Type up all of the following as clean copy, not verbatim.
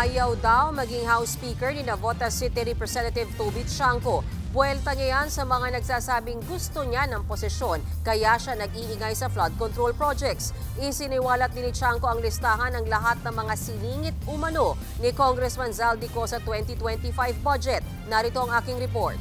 Ayaw daw maging House Speaker ni Navotas City Representative Toby Chanco. Buwelta niya yan sa mga nagsasabing gusto niya ng posisyon kaya siya nag-iingay sa flood control projects. Isiniwalat din ni Chanco ang listahan ng lahat ng mga siningit umano ni Congressman Zaldico sa 2025 budget. Narito ang aking report.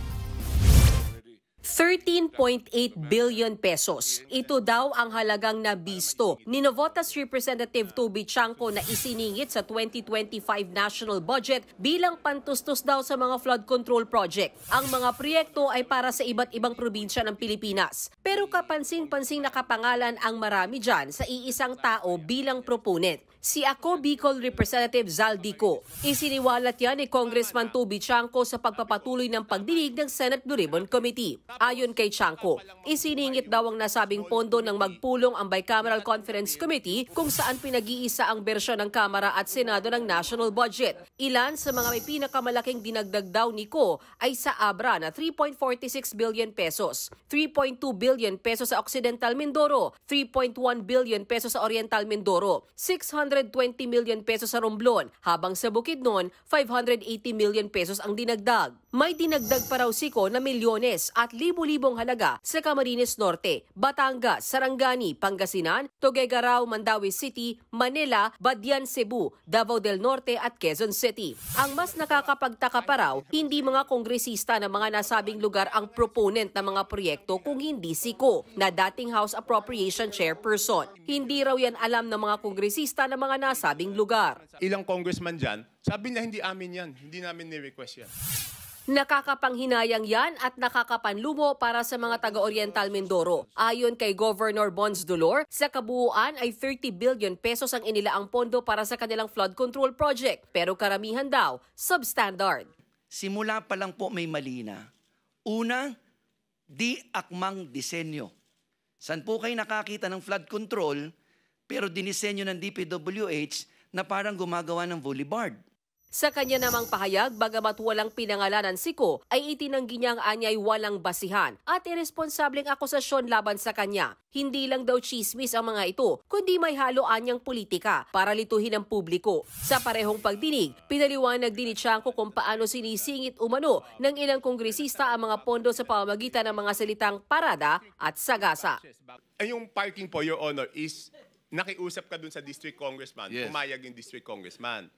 13.8 billion pesos. Ito daw ang halagang nabisto ni Navotas Representative Toby Chanco na isiningit sa 2025 national budget bilang pantustos daw sa mga flood control project. Ang mga proyekto ay para sa iba't ibang probinsya ng Pilipinas. Pero kapansin-pansing nakapangalan ang marami dyan sa iisang tao bilang proponent. Si Ako Bicol Representative Zaldico. Isiniwalat yan ni Congressman Toby Chanco sa pagpapatuloy ng pagdinig ng Senate Blue Ribbon Committee. Ayon kay Chanco, isiningit daw ang nasabing pondo ng magpulong ang Bicameral Conference Committee kung saan pinag-iisa ang bersyon ng Kamara at Senado ng national budget. Ilan sa mga may pinakamalaking dinagdag daw ni Ko ay sa Abra na 3.46 billion pesos, 3.2 billion pesos sa Occidental Mindoro, 3.1 billion pesos sa Oriental Mindoro, 620 million pesos sa Romblon, habang sa Bukidnon, 580 million pesos ang dinagdag. May dinagdag pa raw si Ko na milyones at libo-libong halaga sa Camarines Norte, Batangas, Sarangani, Pangasinan, Tuguegarao, Mandaue City, Manila, Badian, Cebu, Davao del Norte at Quezon City. Ang mas nakakapagtaka pa raw, hindi mga kongresista ng mga nasabing lugar ang proponent ng mga proyekto kung hindi si Ko, na dating House Appropriation Chairperson. Hindi raw yan alam ng mga kongresista ng mga nasabing lugar. Ilang congressman dyan, sabi niya hindi amin yan, hindi namin ni-request yan. Nakakapanghinayang yan at nakakapanlumo para sa mga taga-Oriental Mindoro. Ayon kay Governor Bons Dolor, sa kabuuan ay 30 billion pesos ang inilaang pondo para sa kanilang flood control project. Pero karamihan daw, substandard. Simula pa lang po may mali na. Una, di akmang disenyo. San po kayo nakakita ng flood control, pero dinisenyo ng DPWH na parang gumagawa ng boulevard? Sa kanya namang pahayag, bagamat walang pinangalanan si Ko, ay itinanggi niya ang anyay walang basihan at irresponsableng akusasyon laban sa kanya. Hindi lang daw chismis ang mga ito, kundi may halo anyang politika para lituhin ang publiko. Sa parehong pagdinig, pinaliwanag din ni Chanco kung paano sinisingit umano ng ilang kongresista ang mga pondo sa pamamagitan ng mga salitang parada at sagasa. Ay, yung parking po, Your Honor, is nakiusap ka dun sa district congressman, Yes. pumayag yung district congressman.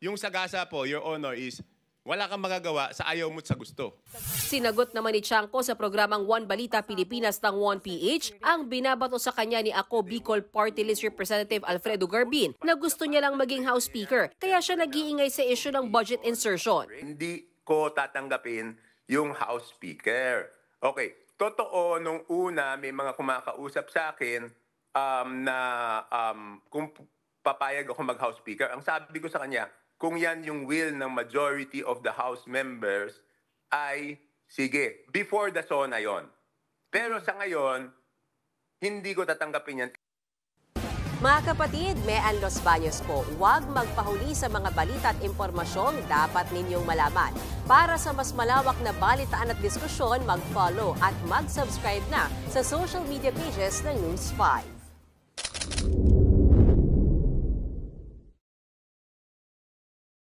Yung sagasa po, Your Honor, is wala kang magagawa sa ayaw mo't sa gusto. Sinagot naman ni Chanco sa programang One Balita Pilipinas ng 1PH ang binabato sa kanya ni Ako Bicol Party List Representative Alfredo Garbin na gusto niya lang maging House Speaker kaya siya nag-iingay sa issue ng budget insertion. Hindi ko tatanggapin yung House Speaker. Okay, totoo nung una may mga kumakausap sa akin kung papayag ako mag-House Speaker. Ang sabi ko sa kanya, kung yan yung will ng majority of the House members, ay sige, before the SONA yon. Pero sa ngayon, hindi ko tatanggapin yan. Mga kapatid, Mean Los Baños po, huwag magpahuli sa mga balita at impormasyong dapat ninyong malaman. Para sa mas malawak na balitaan at diskusyon, mag-follow at mag-subscribe na sa social media pages ng News 5.